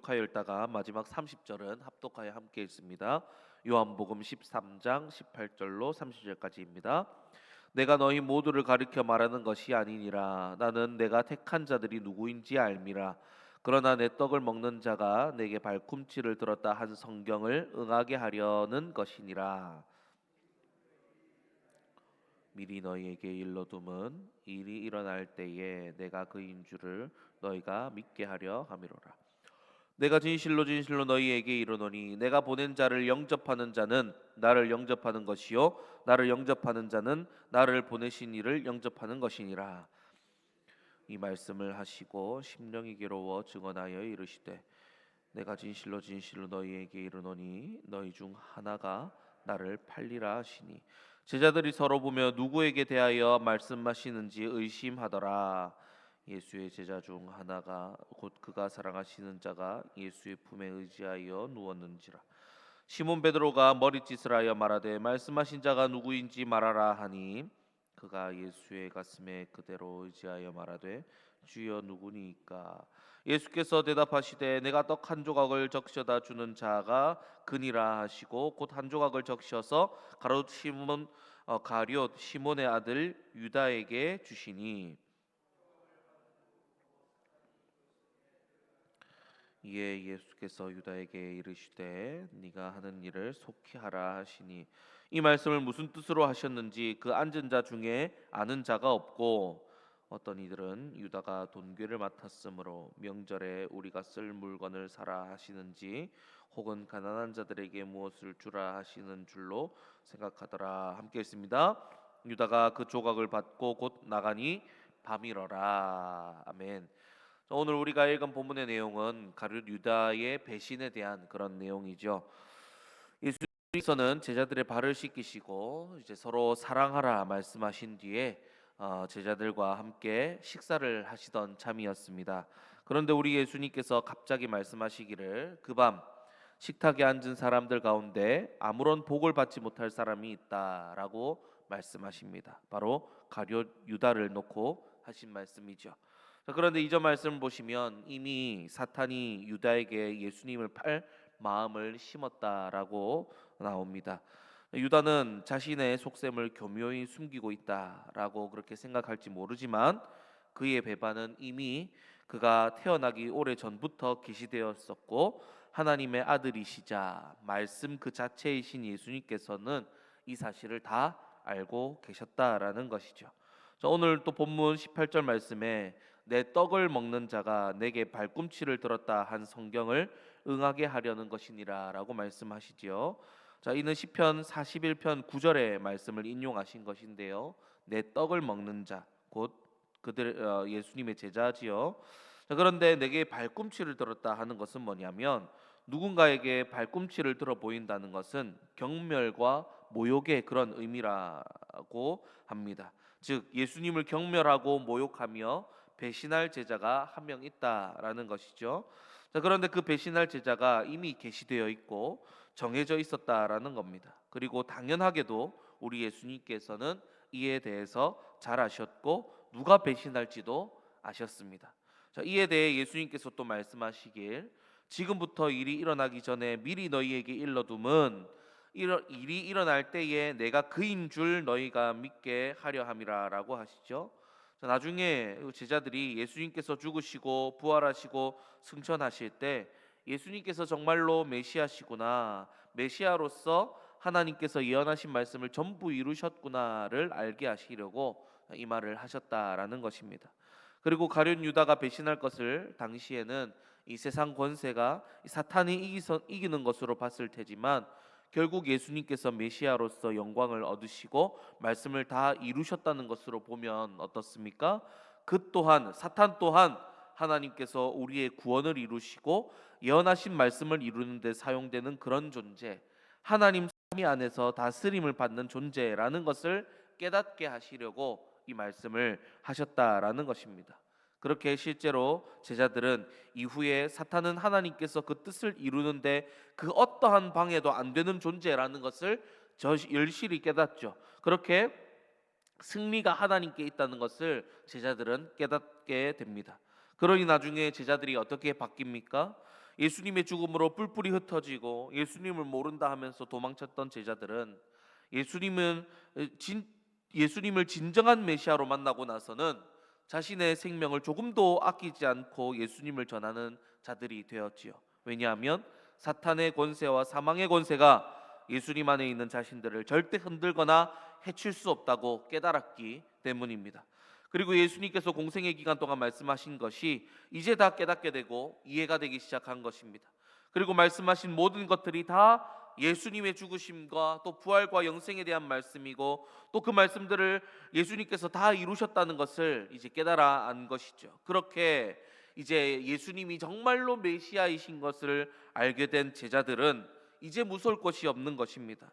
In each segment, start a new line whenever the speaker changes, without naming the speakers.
합독하여 읽다가 마지막 30절은 합독하여 함께 읽습니다. 요한복음 13장 18절로 30절까지입니다. 내가 너희 모두를 가리켜 말하는 것이 아니니라. 나는 내가 택한 자들이 누구인지 알미라. 그러나 내 떡을 먹는 자가 내게 발꿈치를 들었다 한 성경을 응하게 하려는 것이니라. 미리 너희에게 일러둠은 일이 일어날 때에 내가 그인 줄을 너희가 믿게 하려 함이로라. 내가 진실로 진실로 너희에게 이르노니 내가 보낸 자를 영접하는 자는 나를 영접하는 것이요 나를 영접하는 자는 나를 보내신 이를 영접하는 것이니라. 이 말씀을 하시고 심령이 괴로워 증언하여 이르시되 내가 진실로 진실로 너희에게 이르노니 너희 중 하나가 나를 팔리라 하시니 제자들이 서로 보며 누구에게 대하여 말씀하시는지 의심하더라. 예수의 제자 중 하나가 곧 그가 사랑하시는 자가 예수의 품에 의지하여 누웠는지라. 시몬 베드로가 머리짓을 하여 말하되 말씀하신 자가 누구인지 말하라 하니 그가 예수의 가슴에 그대로 의지하여 말하되 주여 누구니이까. 예수께서 대답하시되 내가 떡 한 조각을 적셔다 주는 자가 그니라 하시고 곧 한 조각을 적셔서 가룟 시몬의 아들 유다에게 주시니 이에 예수께서 유다에게 이르시되 네가 하는 일을 속히 하라 하시니 이 말씀을 무슨 뜻으로 하셨는지 그 앉은 자 중에 아는 자가 없고 어떤 이들은 유다가 돈괴를 맡았으므로 명절에 우리가 쓸 물건을 사라 하시는지 혹은 가난한 자들에게 무엇을 주라 하시는 줄로 생각하더라. 함께 읽습니다. 유다가 그 조각을 받고 곧 나가니 밤이러라. 아멘. 오늘 우리가 읽은 본문의 내용은 가룟 유다의 배신에 대한 그런 내용이죠. 예수님께서는 제자들의 발을 씻기시고 이제 서로 사랑하라 말씀하신 뒤에 제자들과 함께 식사를 하시던 참이었습니다. 그런데 우리 예수님께서 갑자기 말씀하시기를 그 밤 식탁에 앉은 사람들 가운데 아무런 복을 받지 못할 사람이 있다라고 말씀하십니다. 바로 가룟 유다를 놓고 하신 말씀이죠. 그런데 이전 말씀을 보시면 이미 사탄이 유다에게 예수님을 팔 마음을 심었다라고 나옵니다. 유다는 자신의 속셈을 교묘히 숨기고 있다라고 그렇게 생각할지 모르지만 그의 배반은 이미 그가 태어나기 오래 전부터 계시되었었고 하나님의 아들이시자 말씀 그 자체이신 예수님께서는 이 사실을 다 알고 계셨다라는 것이죠. 오늘 또 본문 18절 말씀에 내 떡을 먹는 자가 내게 발꿈치를 들었다 한 성경을 응하게 하려는 것이니라라고 말씀하시지요. 자, 이는 시편 41편 9절의 말씀을 인용하신 것인데요. 내 떡을 먹는 자, 곧 그들 예수님의 제자지요. 자, 그런데 내게 발꿈치를 들었다 하는 것은 뭐냐면 누군가에게 발꿈치를 들어 보인다는 것은 경멸과 모욕의 그런 의미라고 합니다. 즉 예수님을 경멸하고 모욕하며 배신할 제자가 한 명 있다라는 것이죠. 자, 그런데 그 배신할 제자가 이미 계시되어 있고 정해져 있었다라는 겁니다. 그리고 당연하게도 우리 예수님께서는 이에 대해서 잘 아셨고 누가 배신할지도 아셨습니다. 자, 이에 대해 예수님께서 또 말씀하시길 지금부터 일이 일어나기 전에 미리 너희에게 일러둠은 일이 일어날 때에 내가 그인 줄 너희가 믿게 하려 함이라라고 하시죠. 나중에 제자들이 예수님께서 죽으시고 부활하시고 승천하실 때 예수님께서 정말로 메시아시구나, 메시아로서 하나님께서 예언하신 말씀을 전부 이루셨구나를 알게 하시려고 이 말을 하셨다라는 것입니다. 그리고 가룟 유다가 배신할 것을 당시에는 이 세상 권세가 사탄이 이기는 것으로 봤을 테지만 결국 예수님께서 메시아로서 영광을 얻으시고 말씀을 다 이루셨다는 것으로 보면 어떻습니까? 그 또한 사탄 또한 하나님께서 우리의 구원을 이루시고 예언하신 말씀을 이루는 데 사용되는 그런 존재, 하나님 삼위 안에서 다스림을 받는 존재라는 것을 깨닫게 하시려고 이 말씀을 하셨다라는 것입니다. 그렇게 실제로 제자들은 이후에 사탄은 하나님께서 그 뜻을 이루는데 그 어떠한 방해도 안 되는 존재라는 것을 열실히 깨닫죠. 그렇게 승리가 하나님께 있다는 것을 제자들은 깨닫게 됩니다. 그러니 나중에 제자들이 어떻게 바뀝니까? 예수님의 죽음으로 뿔뿔이 흩어지고 예수님을 모른다 하면서 도망쳤던 제자들은 예수님은 예수님을 진정한 메시아로 만나고 나서는 자신의 생명을 조금도 아끼지 않고 예수님을 전하는 자들이 되었지요. 왜냐하면 사탄의 권세와 사망의 권세가 예수님 안에 있는 자신들을 절대 흔들거나 해칠 수 없다고 깨달았기 때문입니다. 그리고 예수님께서 공생의 기간 동안 말씀하신 것이 이제 다 깨닫게 되고 이해가 되기 시작한 것입니다. 그리고 말씀하신 모든 것들이 다 예수님의 죽으심과 또 부활과 영생에 대한 말씀이고 또 그 말씀들을 예수님께서 다 이루셨다는 것을 이제 깨달아 안 것이죠. 그렇게 이제 예수님이 정말로 메시아이신 것을 알게 된 제자들은 이제 무서울 것이 없는 것입니다.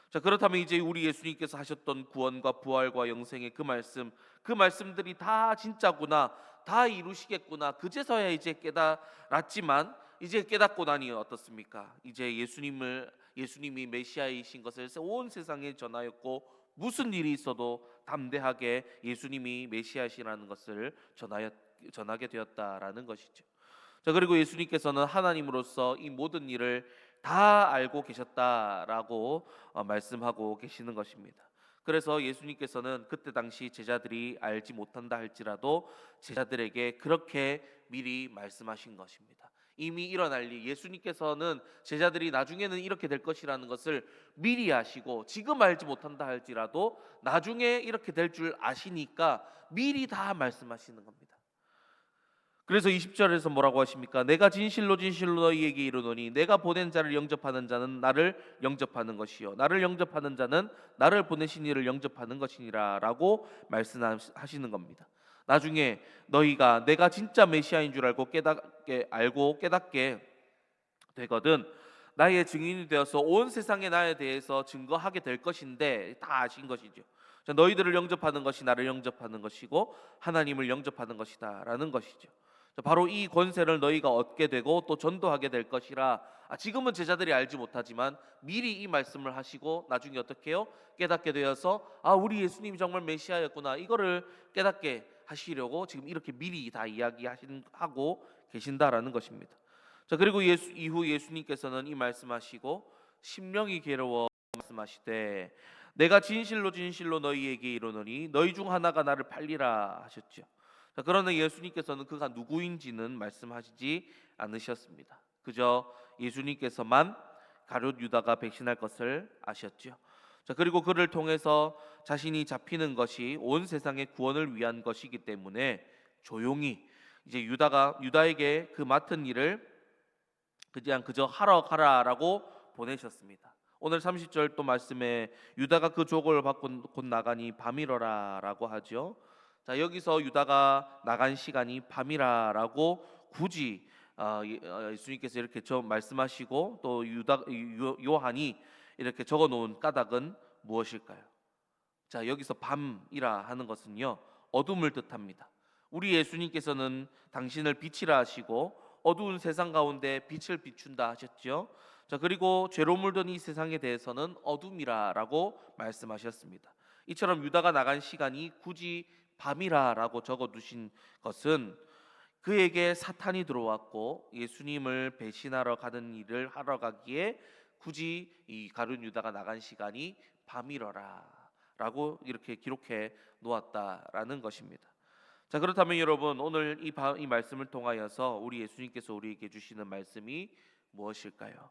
자, 그렇다면 이제 우리 예수님께서 하셨던 구원과 부활과 영생의 그 말씀들이 다 진짜구나, 다 이루시겠구나, 그제서야 이제 깨달았지만 이제 깨닫고 나니 어떻습니까? 이제 예수님이 메시아이신 것을 온 세상에 전하였고 무슨 일이 있어도 담대하게 예수님이 메시아시라는 것을 전하게 되었다라는 것이죠. 자, 그리고 예수님께서는 하나님으로서 이 모든 일을 다 알고 계셨다라고 말씀하고 계시는 것입니다. 그래서 예수님께서는 그때 당시 제자들이 알지 못한다 할지라도 제자들에게 그렇게 미리 말씀하신 것입니다. 이미 일어날 일, 예수님께서는 제자들이 나중에는 이렇게 될 것이라는 것을 미리 아시고 지금 알지 못한다 할지라도 나중에 이렇게 될 줄 아시니까 미리 다 말씀하시는 겁니다. 그래서 20절에서 뭐라고 하십니까? 내가 진실로 진실로 너희에게 이르노니 내가 보낸 자를 영접하는 자는 나를 영접하는 것이요 나를 영접하는 자는 나를 보내신 이를 영접하는 것이니라 라고 말씀하시는 겁니다. 나중에 너희가 내가 진짜 메시아인 줄 알고 깨닫게 되거든 나의 증인이 되어서 온 세상에 나에 대해서 증거하게 될 것인데 다 아신 것이죠. 자, 너희들을 영접하는 것이 나를 영접하는 것이고 하나님을 영접하는 것이다 라는 것이죠. 바로 이 권세를 너희가 얻게 되고 또 전도하게 될 것이라. 지금은 제자들이 알지 못하지만 미리 이 말씀을 하시고 나중에 어떻게 해요? 깨닫게 되어서 우리 예수님이 정말 메시아였구나 이거를 깨닫게 하시려고 지금 이렇게 미리 다 이야기하고 계신다라는 것입니다. 자, 그리고 이후 예수님께서는 이 말씀하시고 심령이 괴로워 말씀하시되 내가 진실로 진실로 너희에게 이르노니 너희 중 하나가 나를 팔리라 하셨죠. 자, 그러나 예수님께서는 그가 누구인지는 말씀하시지 않으셨습니다. 그저 예수님께서만 가룟 유다가 배신할 것을 아셨죠. 자, 그리고 그를 통해서 자신이 잡히는 것이 온 세상의 구원을 위한 것이기 때문에 조용히 이제 유다에게 그 맡은 일을 그냥 그저 하러 가라라고 보내셨습니다. 오늘 30절 또 말씀에 유다가 그 족을 받고 곧 나가니 밤이러라라고 하죠. 자, 여기서 유다가 나간 시간이 밤이라라고 굳이 예수님께서 이렇게 말씀하시고 또 요한이 이렇게 적어 놓은 까닭은 무엇일까요? 자, 여기서 밤이라 하는 것은요 어둠을 뜻합니다. 우리 예수님께서는 당신을 빛이라 하시고 어두운 세상 가운데 빛을 비춘다 하셨죠. 자, 그리고 죄로 물든 이 세상에 대해서는 어둠이라라고 말씀하셨습니다. 이처럼 유다가 나간 시간이 굳이 밤이라라고 적어 두신 것은 그에게 사탄이 들어왔고 예수님을 배신하러 가는 일을 하러 가기에 굳이 이 가룟 유다가 나간 시간이 밤이러라라고 이렇게 기록해 놓았다라는 것입니다. 자, 그렇다면 여러분 오늘 이 말씀을 통하여서 우리 예수님께서 우리에게 주시는 말씀이 무엇일까요?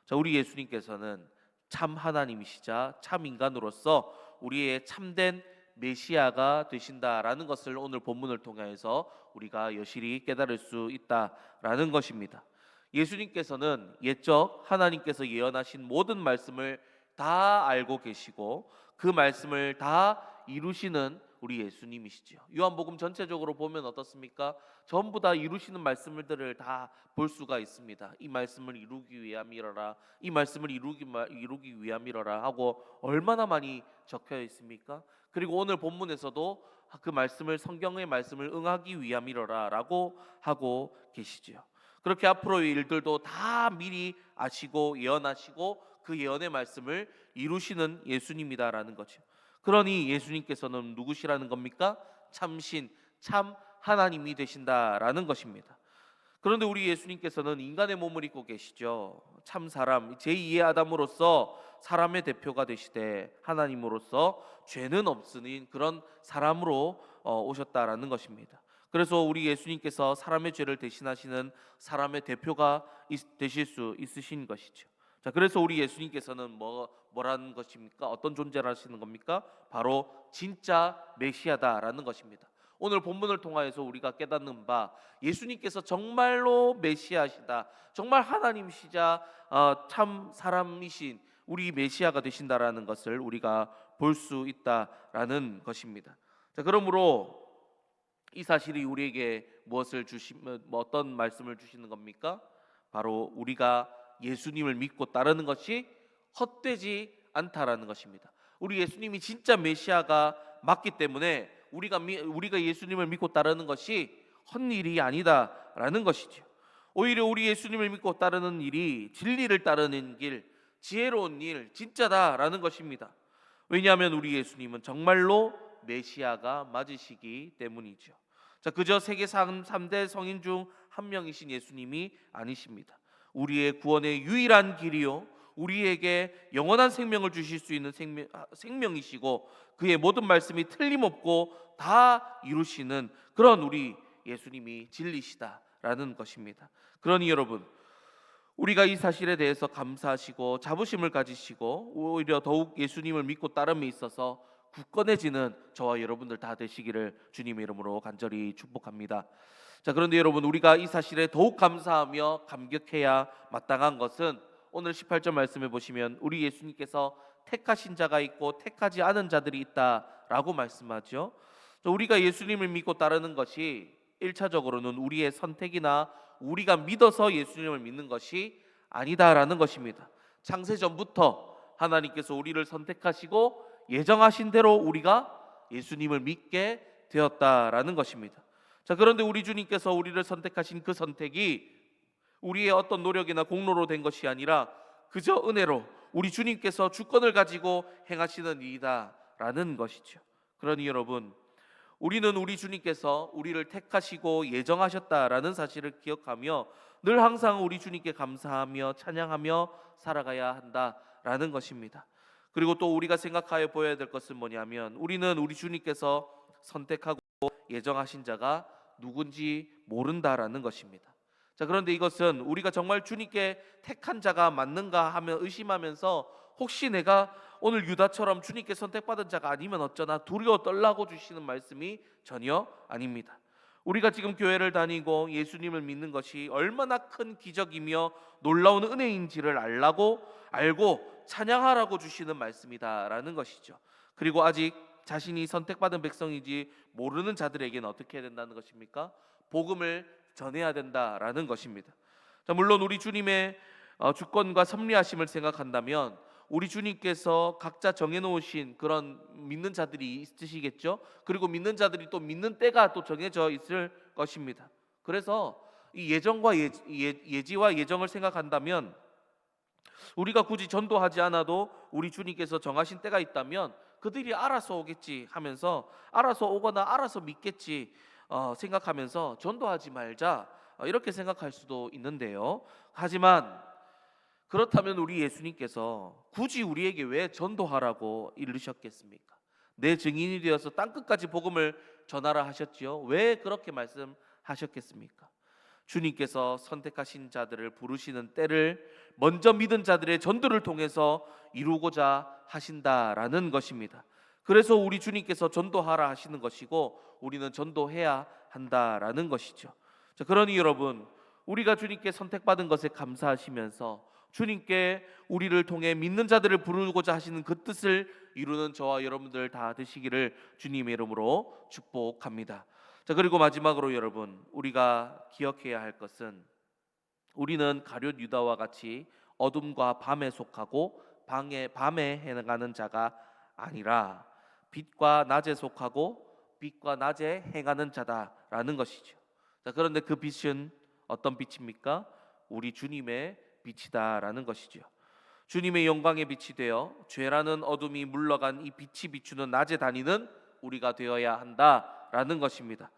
자, 우리 예수님께서는 참 하나님이시자 참 인간으로서 우리의 참된 메시아가 되신다라는 것을 오늘 본문을 통해서 우리가 여실히 깨달을 수 있다라는 것입니다. 예수님께서는 옛적 하나님께서 예언하신 모든 말씀을 다 알고 계시고 그 말씀을 다 이루시는 우리 예수님이시죠. 요한복음 전체적으로 보면 어떻습니까? 전부 다 이루시는 말씀들을 다 볼 수가 있습니다. 이 말씀을 이루기 위함이러라, 이 말씀을 이루기 위함이러라 하고 얼마나 많이 적혀 있습니까? 그리고 오늘 본문에서도 그 말씀을 성경의 말씀을 응하기 위함이러라라고 하고 계시죠. 그렇게 앞으로의 일들도 다 미리 아시고 예언하시고 그 예언의 말씀을 이루시는 예수님이다라는 거죠. 그러니 예수님께서는 누구시라는 겁니까? 참신, 참 하나님이 되신다라는 것입니다. 그런데 우리 예수님께서는 인간의 몸을 입고 계시죠. 참 사람, 제2의 아담으로서 사람의 대표가 되시되 하나님으로서 죄는 없으니 그런 사람으로 오셨다라는 것입니다. 그래서 우리 예수님께서 사람의 죄를 대신하시는 사람의 대표가 되실 수 있으신 것이죠. 자, 그래서 우리 예수님께서는 뭐라는 것입니까? 어떤 존재를 하시는 겁니까? 바로 진짜 메시아다라는 것입니다. 오늘 본문을 통하여서 우리가 깨닫는 바 예수님께서 정말로 메시아시다, 정말 하나님이시자 참 사람이신 우리 메시아가 되신다라는 것을 우리가 볼 수 있다라는 것입니다. 자, 그러므로 이 사실이 우리에게 어떤 말씀을 주시는 겁니까? 바로 우리가 예수님을 믿고 따르는 것이 헛되지 않다라는 것입니다. 우리 예수님이 진짜 메시아가 맞기 때문에 우리가 예수님을 믿고 따르는 것이 헛일이 아니다라는 것이죠. 오히려 우리 예수님을 믿고 따르는 일이 진리를 따르는 길, 지혜로운 일, 진짜다라는 것입니다. 왜냐하면 우리 예수님은 정말로 메시아가 맞으시기 때문이죠. 자, 그저 세계 3대 성인 중 한 명이신 예수님이 아니십니다. 우리의 구원의 유일한 길이요, 우리에게 영원한 생명을 주실 수 있는 생명이시고 그의 모든 말씀이 틀림없고 다 이루시는 그런 우리 예수님이 진리시다라는 것입니다. 그러니 여러분, 우리가 이 사실에 대해서 감사하시고 자부심을 가지시고 오히려 더욱 예수님을 믿고 따름에 있어서 굳건해지는 저와 여러분들 다 되시기를 주님의 이름으로 간절히 축복합니다. 자, 그런데 여러분, 우리가 이 사실에 더욱 감사하며 감격해야 마땅한 것은 오늘 18절 말씀해 보시면 우리 예수님께서 택하신 자가 있고 택하지 않은 자들이 있다라고 말씀하죠. 우리가 예수님을 믿고 따르는 것이 1차적으로는 우리의 선택이나 우리가 믿어서 예수님을 믿는 것이 아니다라는 것입니다. 창세 전부터 하나님께서 우리를 선택하시고 예정하신 대로 우리가 예수님을 믿게 되었다라는 것입니다. 자, 그런데 우리 주님께서 우리를 선택하신 그 선택이 우리의 어떤 노력이나 공로로 된 것이 아니라 그저 은혜로 우리 주님께서 주권을 가지고 행하시는 일이다라는 것이죠. 그러니 여러분, 우리는 우리 주님께서 우리를 택하시고 예정하셨다라는 사실을 기억하며 늘 항상 우리 주님께 감사하며 찬양하며 살아가야 한다라는 것입니다. 그리고 또 우리가 생각하여 보여야 될 것은 뭐냐면 우리는 우리 주님께서 선택하고 예정하신 자가 누군지 모른다라는 것입니다. 자, 그런데 이것은 우리가 정말 주님께 택한 자가 맞는가 하며 의심하면서 혹시 내가 오늘 유다처럼 주님께 선택받은 자가 아니면 어쩌나 두려워 떨라고 주시는 말씀이 전혀 아닙니다. 우리가 지금 교회를 다니고 예수님을 믿는 것이 얼마나 큰 기적이며 놀라운 은혜인지를 알고 찬양하라고 주시는 말씀이다라는 것이죠. 그리고 아직 자신이 선택받은 백성인지 모르는 자들에게는 어떻게 해야 된다는 것입니까? 복음을 전해야 된다라는 것입니다. 자, 물론 우리 주님의 주권과 섭리하심을 생각한다면 우리 주님께서 각자 정해놓으신 그런 믿는 자들이 있으시겠죠. 그리고 믿는 자들이 또 믿는 때가 또 정해져 있을 것입니다. 그래서 이 예정과 예지와 예정을 생각한다면 우리가 굳이 전도하지 않아도 우리 주님께서 정하신 때가 있다면 그들이 알아서 오겠지 하면서 알아서 오거나 알아서 믿겠지 생각하면서 전도하지 말자 이렇게 생각할 수도 있는데요. 하지만 그렇다면 우리 예수님께서 굳이 우리에게 왜 전도하라고 이르셨겠습니까? 내 증인이 되어서 땅끝까지 복음을 전하라 하셨지요. 왜 그렇게 말씀하셨겠습니까? 주님께서 선택하신 자들을 부르시는 때를 먼저 믿은 자들의 전도를 통해서 이루고자 하신다라는 것입니다. 그래서 우리 주님께서 전도하라 하시는 것이고 우리는 전도해야 한다라는 것이죠. 자, 그러니 여러분, 우리가 주님께 선택받은 것에 감사하시면서 주님께 우리를 통해 믿는 자들을 부르고자 하시는 그 뜻을 이루는 저와 여러분들 다 되시기를 주님의 이름으로 축복합니다. 자, 그리고 마지막으로 여러분, 우리가 기억해야 할 것은 우리는 가룟 유다와 같이 어둠과 밤에 속하고 밤에 행하는 자가 아니라 빛과 낮에 속하고 빛과 낮에 행하는 자다라는 것이죠. 자, 그런데 그 빛은 어떤 빛입니까? 우리 주님의 빛이다라는 것이죠. 주님의 영광의 빛이 되어 죄라는 어둠이 물러간 이 빛이 비추는 낮에 다니는 우리가 되어야 한다라는 것입니다.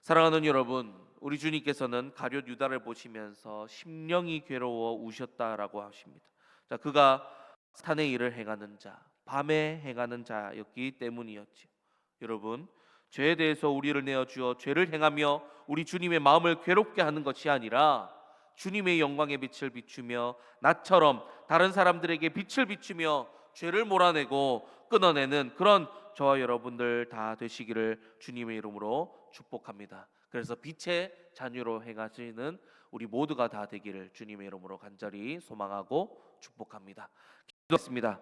사랑하는 여러분, 우리 주님께서는 가룟 유다를 보시면서 심령이 괴로워 우셨다라고 하십니다. 자, 그가 산의 일을 행하는 자, 밤에 행하는 자였기 때문이었지요. 여러분, 죄에 대해서 우리를 내어 주어 죄를 행하며 우리 주님의 마음을 괴롭게 하는 것이 아니라 주님의 영광의 빛을 비추며 나처럼 다른 사람들에게 빛을 비추며 죄를 몰아내고 끊어내는 그런 저와 여러분들 다 되시기를 주님의 이름으로 축복합니다. 그래서 빛의 자녀로 행하시는 우리 모두가 다 되기를 주님의 이름으로 간절히 소망하고 축복합니다. 기도했습니다.